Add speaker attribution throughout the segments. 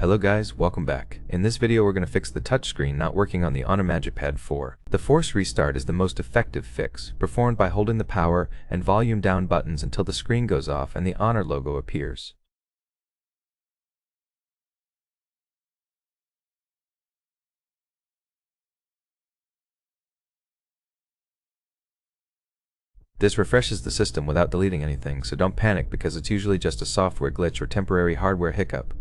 Speaker 1: Hello guys, welcome back. In this video we're going to fix the touchscreen not working on the HONOR MagicPad 4. The force restart is the most effective fix, performed by holding the power and volume down buttons until the screen goes off and the HONOR logo appears. This refreshes the system without deleting anything, so don't panic because it's usually just a software glitch or temporary hardware hiccup.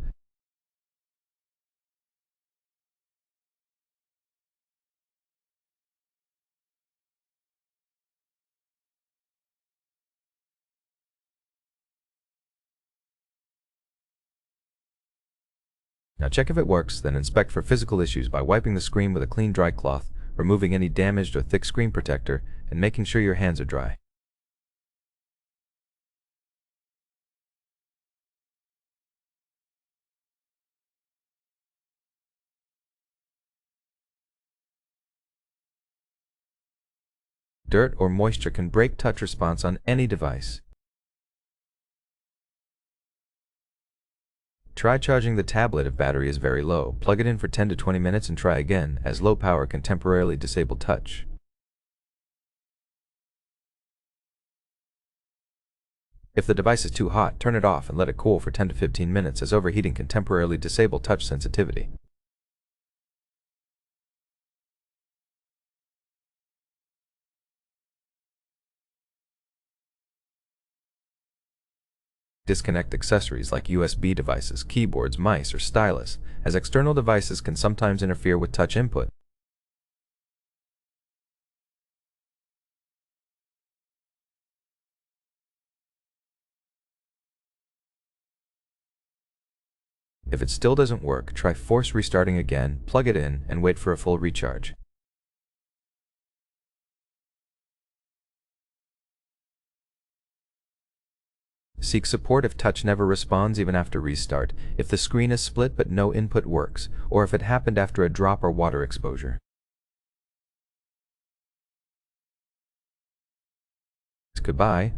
Speaker 1: Now check if it works, then inspect for physical issues by wiping the screen with a clean dry cloth, removing any damaged or thick screen protector, and making sure your hands are dry. Dirt or moisture can break touch response on any device. Try charging the tablet if battery is very low. Plug it in for 10 to 20 minutes and try again, as low power can temporarily disable touch. If the device is too hot, turn it off and let it cool for 10 to 15 minutes, as overheating can temporarily disable touch sensitivity. Disconnect accessories like USB devices, keyboards, mice, or stylus, as external devices can sometimes interfere with touch input. If it still doesn't work, try force restarting again, plug it in, and wait for a full recharge. Seek support if touch never responds even after restart, if the screen is split but no input works, or if it happened after a drop or water exposure. Goodbye.